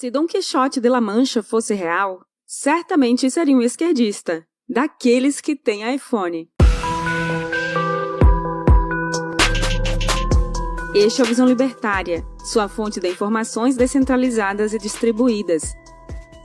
Se Dom Quixote de La Mancha fosse real, certamente seria um esquerdista, daqueles que têm iPhone. Este é o Visão Libertária, sua fonte de informações descentralizadas e distribuídas.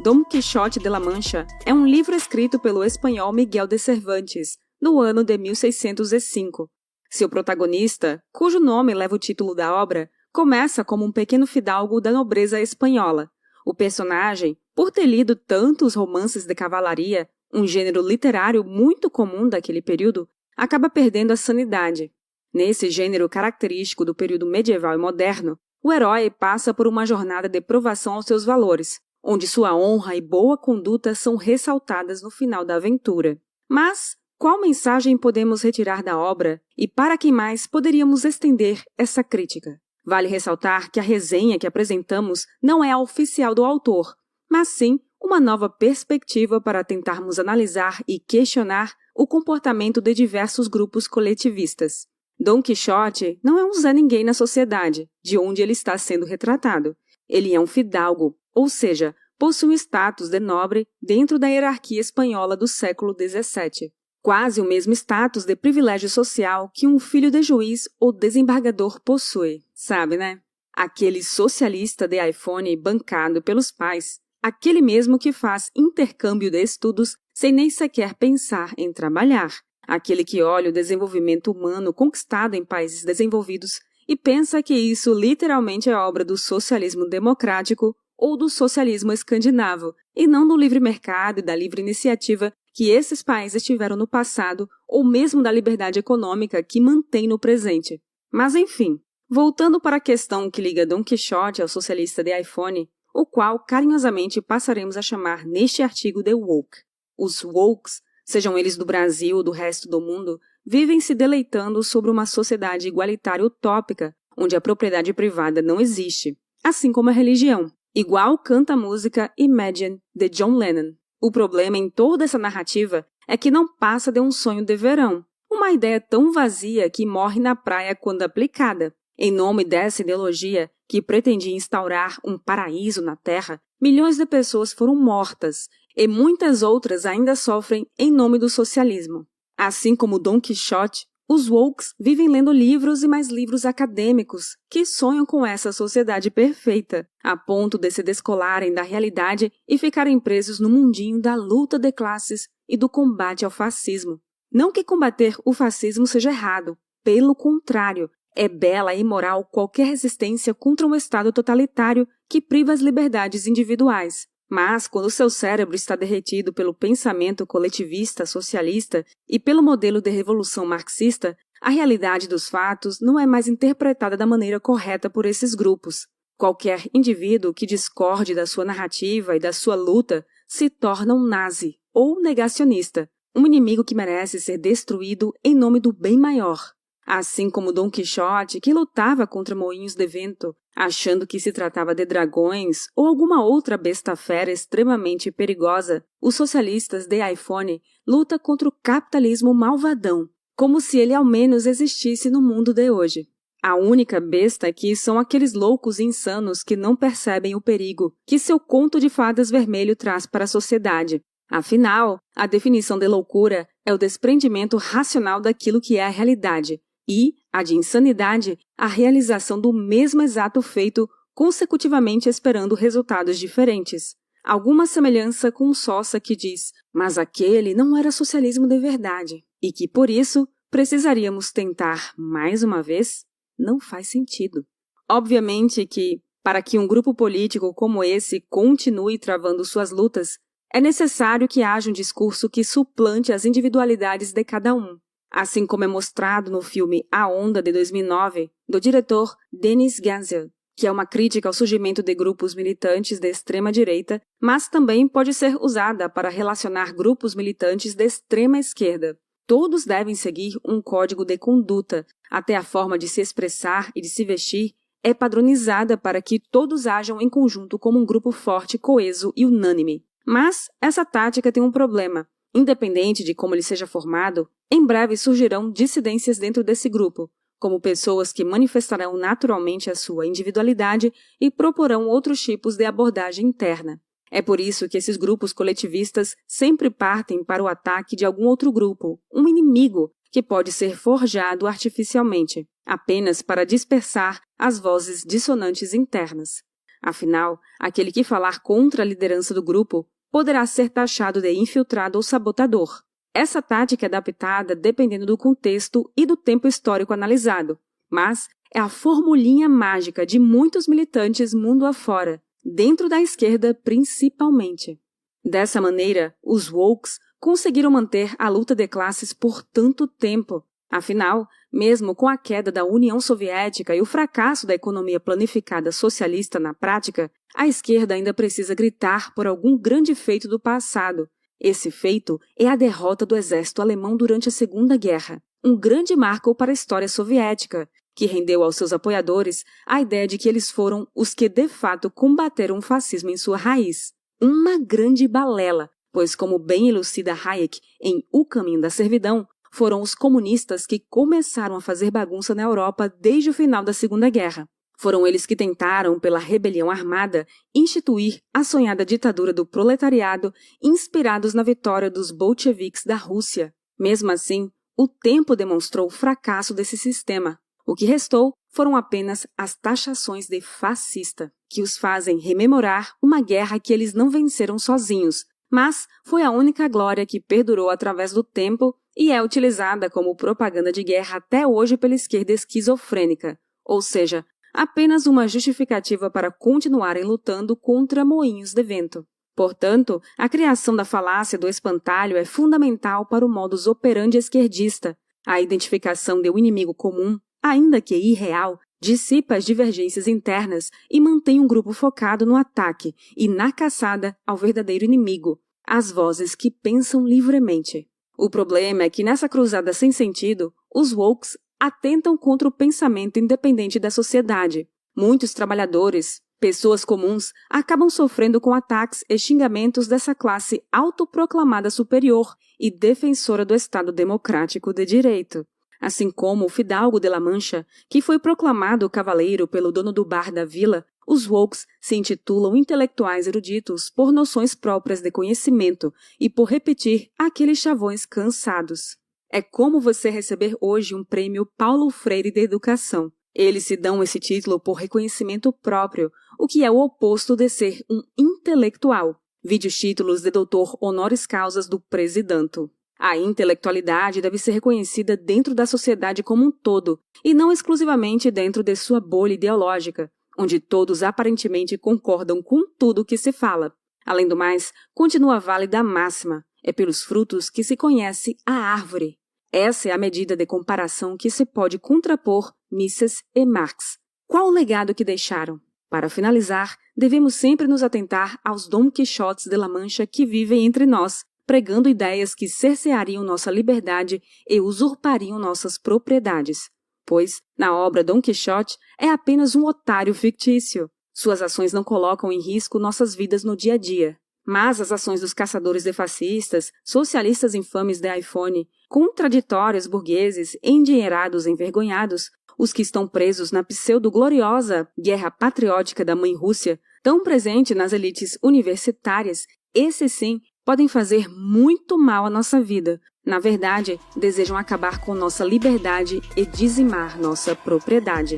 Dom Quixote de La Mancha é um livro escrito pelo espanhol Miguel de Cervantes, no ano de 1605. Seu protagonista, cujo nome leva o título da obra, começa como um pequeno fidalgo da nobreza espanhola. O personagem, por ter lido tantos romances de cavalaria, um gênero literário muito comum daquele período, acaba perdendo a sanidade. Nesse gênero característico do período medieval e moderno, o herói passa por uma jornada de provação aos seus valores, onde sua honra e boa conduta são ressaltadas no final da aventura. Mas qual mensagem podemos retirar da obra e para quem mais poderíamos estender essa crítica? Vale ressaltar que a resenha que apresentamos não é a oficial do autor, mas sim uma nova perspectiva para tentarmos analisar e questionar o comportamento de diversos grupos coletivistas. Dom Quixote não é um Zé Ninguém na sociedade, de onde ele está sendo retratado. Ele é um fidalgo, ou seja, possui um status de nobre dentro da hierarquia espanhola do século XVII. Quase o mesmo status de privilégio social que um filho de juiz ou desembargador possui, sabe, né? Aquele socialista de iPhone bancado pelos pais, aquele mesmo que faz intercâmbio de estudos sem nem sequer pensar em trabalhar, aquele que olha o desenvolvimento humano conquistado em países desenvolvidos e pensa que isso literalmente é obra do socialismo democrático ou do socialismo escandinavo, e não do livre mercado e da livre iniciativa que esses países tiveram no passado, ou mesmo da liberdade econômica que mantém no presente. Mas enfim, voltando para a questão que liga Dom Quixote ao socialista de iPhone, o qual carinhosamente passaremos a chamar neste artigo de woke. Os wokes, sejam eles do Brasil ou do resto do mundo, vivem se deleitando sobre uma sociedade igualitária utópica, onde a propriedade privada não existe, assim como a religião. Igual canta a música Imagine, de John Lennon. O problema em toda essa narrativa é que não passa de um sonho de verão, uma ideia tão vazia que morre na praia quando aplicada. Em nome dessa ideologia, que pretendia instaurar um paraíso na Terra, milhões de pessoas foram mortas, e muitas outras ainda sofrem em nome do socialismo. Assim como Dom Quixote, os wokes vivem lendo livros e mais livros acadêmicos que sonham com essa sociedade perfeita, a ponto de se descolarem da realidade e ficarem presos no mundinho da luta de classes e do combate ao fascismo. Não que combater o fascismo seja errado, pelo contrário, é bela e imoral qualquer resistência contra um Estado totalitário que priva as liberdades individuais. Mas, quando seu cérebro está derretido pelo pensamento coletivista socialista e pelo modelo de revolução marxista, a realidade dos fatos não é mais interpretada da maneira correta por esses grupos. Qualquer indivíduo que discorde da sua narrativa e da sua luta se torna um nazi ou negacionista, um inimigo que merece ser destruído em nome do bem maior. Assim como Dom Quixote, que lutava contra moinhos de vento, achando que se tratava de dragões ou alguma outra besta fera extremamente perigosa, os socialistas de iPhone lutam contra o capitalismo malvadão, como se ele ao menos existisse no mundo de hoje. A única besta aqui são aqueles loucos insanos que não percebem o perigo que seu conto de fadas vermelho traz para a sociedade. Afinal, a definição de loucura é o desprendimento racional daquilo que é a realidade, e, a de insanidade, a realização do mesmo exato feito consecutivamente esperando resultados diferentes. Alguma semelhança com o Sosa que diz, mas aquele não era socialismo de verdade, e que, por isso, precisaríamos tentar mais uma vez? Não faz sentido. Obviamente que, para que um grupo político como esse continue travando suas lutas, é necessário que haja um discurso que suplante as individualidades de cada um. Assim como é mostrado no filme A Onda, de 2009, do diretor Denis Gansel, que é uma crítica ao surgimento de grupos militantes de extrema-direita, mas também pode ser usada para relacionar grupos militantes de extrema-esquerda. Todos devem seguir um código de conduta, até a forma de se expressar e de se vestir é padronizada para que todos ajam em conjunto como um grupo forte, coeso e unânime. Mas essa tática tem um problema. Independente de como ele seja formado, em breve surgirão dissidências dentro desse grupo, como pessoas que manifestarão naturalmente a sua individualidade e proporão outros tipos de abordagem interna. É por isso que esses grupos coletivistas sempre partem para o ataque de algum outro grupo, um inimigo que pode ser forjado artificialmente, apenas para dispersar as vozes dissonantes internas. Afinal, aquele que falar contra a liderança do grupo poderá ser taxado de infiltrado ou sabotador. Essa tática é adaptada dependendo do contexto e do tempo histórico analisado, mas é a formulinha mágica de muitos militantes mundo afora, dentro da esquerda principalmente. Dessa maneira, os wokes conseguiram manter a luta de classes por tanto tempo. Afinal, mesmo com a queda da União Soviética e o fracasso da economia planificada socialista na prática, a esquerda ainda precisa gritar por algum grande feito do passado. Esse feito é a derrota do exército alemão durante a Segunda Guerra, um grande marco para a história soviética, que rendeu aos seus apoiadores a ideia de que eles foram os que de fato combateram o fascismo em sua raiz. Uma grande balela, pois, como bem elucida Hayek em O Caminho da Servidão, foram os comunistas que começaram a fazer bagunça na Europa desde o final da Segunda Guerra. Foram eles que tentaram, pela rebelião armada, instituir a sonhada ditadura do proletariado, inspirados na vitória dos bolcheviques da Rússia. Mesmo assim, o tempo demonstrou o fracasso desse sistema. O que restou foram apenas as taxações de fascista, que os fazem rememorar uma guerra que eles não venceram sozinhos, mas foi a única glória que perdurou através do tempo e é utilizada como propaganda de guerra até hoje pela esquerda esquizofrênica, ou seja, apenas uma justificativa para continuarem lutando contra moinhos de vento. Portanto, a criação da falácia do espantalho é fundamental para o modus operandi esquerdista. A identificação de um inimigo comum, ainda que irreal, dissipa as divergências internas e mantém um grupo focado no ataque e na caçada ao verdadeiro inimigo, as vozes que pensam livremente. O problema é que nessa cruzada sem sentido, os wokes atentam contra o pensamento independente da sociedade. Muitos trabalhadores, pessoas comuns, acabam sofrendo com ataques e xingamentos dessa classe autoproclamada superior e defensora do Estado democrático de direito. Assim como o Fidalgo de La Mancha, que foi proclamado cavaleiro pelo dono do bar da vila, os wokes se intitulam intelectuais eruditos por noções próprias de conhecimento e por repetir aqueles chavões cansados. É como você receber hoje um prêmio Paulo Freire de Educação. Eles se dão esse título por reconhecimento próprio, o que é o oposto de ser um intelectual. Vide os títulos de doutor honoris causas do Presidanto. A intelectualidade deve ser reconhecida dentro da sociedade como um todo, e não exclusivamente dentro de sua bolha ideológica, onde todos aparentemente concordam com tudo o que se fala. Além do mais, continua válida a máxima: é pelos frutos que se conhece a árvore. Essa é a medida de comparação que se pode contrapor Mises e Marx. Qual o legado que deixaram? Para finalizar, devemos sempre nos atentar aos Dom Quixotes de La Mancha que vivem entre nós, pregando ideias que cerceariam nossa liberdade e usurpariam nossas propriedades. Pois, na obra Dom Quixote, é apenas um otário fictício. Suas ações não colocam em risco nossas vidas no dia a dia. Mas as ações dos caçadores de fascistas, socialistas infames de iPhone, contraditórios burgueses, endinheirados envergonhados, os que estão presos na pseudo-gloriosa guerra patriótica da mãe Rússia, tão presente nas elites universitárias, esses sim podem fazer muito mal à nossa vida. Na verdade, desejam acabar com nossa liberdade e dizimar nossa propriedade.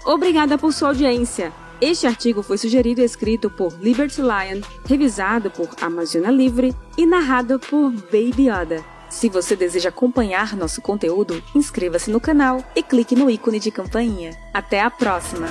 Obrigada por sua audiência! Este artigo foi sugerido e escrito por Liberty Lion, revisado por Amazônia Livre e narrado por Baby Yoda. Se você deseja acompanhar nosso conteúdo, inscreva-se no canal e clique no ícone de campainha. Até a próxima!